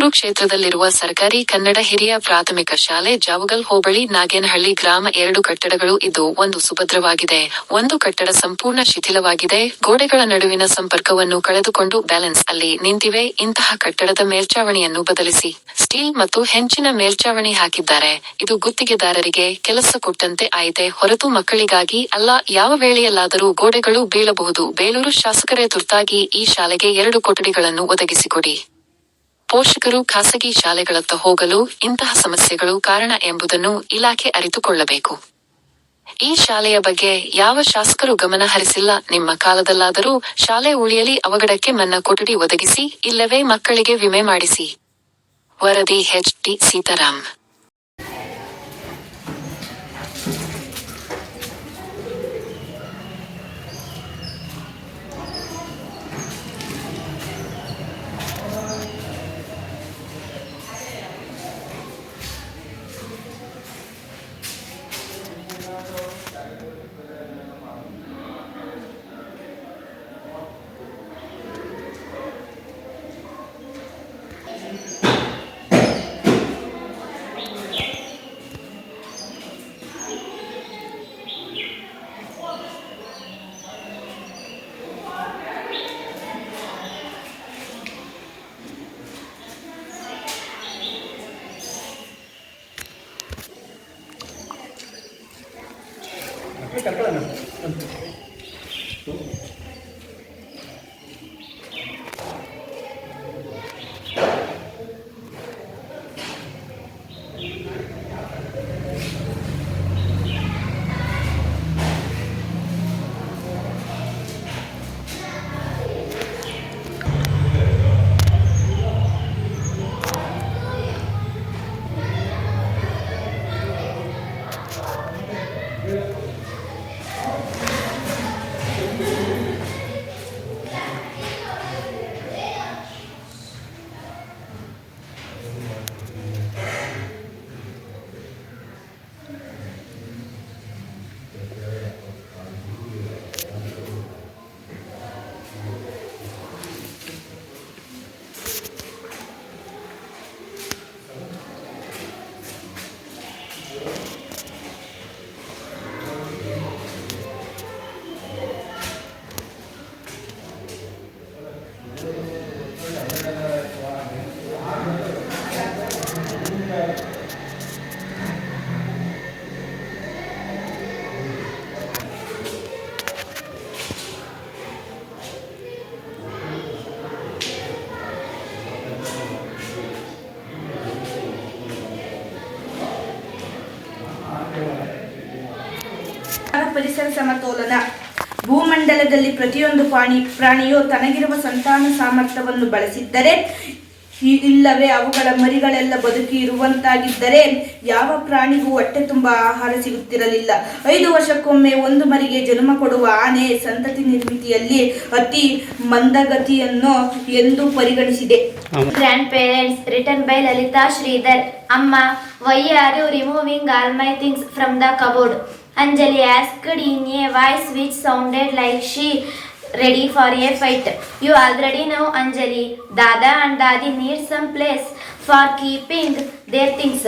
ಹುಣಸೂರು ಕ್ಷೇತ್ರದಲ್ಲಿರುವ ಸರ್ಕಾರಿ ಕನ್ನಡ ಹಿರಿಯ ಪ್ರಾಥಮಿಕ ಶಾಲೆ ಜಾವಗಲ್ ಹೋಬಳಿ ನಾಗೇನಹಳ್ಳಿ ಗ್ರಾಮ 2 ಕಟ್ಟಡಗಳು ಇದ್ದು ಒಂದು ಸುಭದ್ರವಾಗಿದೆ. ಒಂದು ಕಟ್ಟಡ ಸಂಪೂರ್ಣ ಶಿಥಿಲವಾಗಿದೆ. ಗೋಡೆಗಳ ನಡುವಿನ ಸಂಪರ್ಕವನ್ನು ಕಳೆದುಕೊಂಡು ಬ್ಯಾಲೆನ್ಸ್ ಅಲ್ಲಿ ನಿಂತಿವೆ. ಇಂತಹ ಕಟ್ಟಡದ ಮೇಲ್ಚಾವಣಿಯನ್ನು ಬದಲಿಸಿ ಸ್ಟೀಲ್ ಮತ್ತು ಹೆಂಚಿನ ಮೇಲ್ಚಾವಣಿ ಹಾಕಿದ್ದಾರೆ. ಇದು ಗುತ್ತಿಗೆದಾರರಿಗೆ ಕೆಲಸ ಕೊಟ್ಟಂತೆ ಆಯಿತೆ ಹೊರತು ಮಕ್ಕಳಿಗಾಗಿ ಅಲ್ಲ. ಯಾವ ವೇಳೆಯಲ್ಲಾದರೂ ಗೋಡೆಗಳು ಬೀಳಬಹುದು. ಬೇಲೂರು ಶಾಸಕರೇ ತುರ್ತಾಗಿ ಈ ಶಾಲೆಗೆ 2 ಕೊಠಡಿಗಳನ್ನು ಒದಗಿಸಿಕೊಡಿ. ಪೋಷಕರು ಖಾಸಗಿ ಶಾಲೆಗಳತ್ತ ಹೋಗಲು ಇಂತಹ ಸಮಸ್ಯೆಗಳು ಕಾರಣ ಎಂಬುದನ್ನು ಇಲಾಖೆ ಅರಿತುಕೊಳ್ಳಬೇಕು. ಈ ಶಾಲೆಯ ಬಗ್ಗೆ ಯಾವ ಶಾಸಕರು ಗಮನ ಹರಿಸಿಲ್ಲ. ನಿಮ್ಮ ಕಾಲದಲ್ಲಾದರೂ ಶಾಲೆ ಉಳಿಯಲಿ. ಅವಘಡಕ್ಕೆ ಮನ್ನಾ ಕೊಠಡಿ ಒದಗಿಸಿ, ಇಲ್ಲವೇ ಮಕ್ಕಳಿಗೆ ವಿಮೆ ಮಾಡಿಸಿ. ವರದಿ ಎಚ್.ಟಿ. ಸೀತಾರಾಮ್. ಪರಿಸರ ಸಮತೋಲನ. ಭೂಮಂಡಲದಲ್ಲಿ ಪ್ರತಿಯೊಂದು ಪ್ರಾಣಿಯು ತನಗಿರುವ ಸಂತಾನ ಸಾಮರ್ಥ್ಯವನ್ನು ಬಳಸಿದ್ದರೆ, ಇಲ್ಲವೇ ಅವುಗಳ ಮರಿಗಳೆಲ್ಲ ಬದುಕಿ ಇರುವಂತಾಗಿದ್ದರೆ ಯಾವ ಪ್ರಾಣಿಗೂ ಹೊಟ್ಟೆ ತುಂಬ ಆಹಾರ ಸಿಗುತ್ತಿರಲಿಲ್ಲ. 5 ವರ್ಷಕ್ಕೊಮ್ಮೆ ಒಂದು ಮರಿಗೆ ಜನ್ಮ ಕೊಡುವ ಆನೆ ಸಂತತಿ ನಿರ್ಮಿತಿಯಲ್ಲಿ ಅತಿ ಮಂದಗತಿಯನ್ನು ಎಂದು ಪರಿಗಣಿಸಿದೆ. Grand parents written by Lalitha Sridhar. ಅಮ್ಮ, why are you removing all my things from the cupboard? Anjali asked in a voice which sounded like she ready for a fight. You already know, Anjali. Dada and Dadi need some place for keeping their things.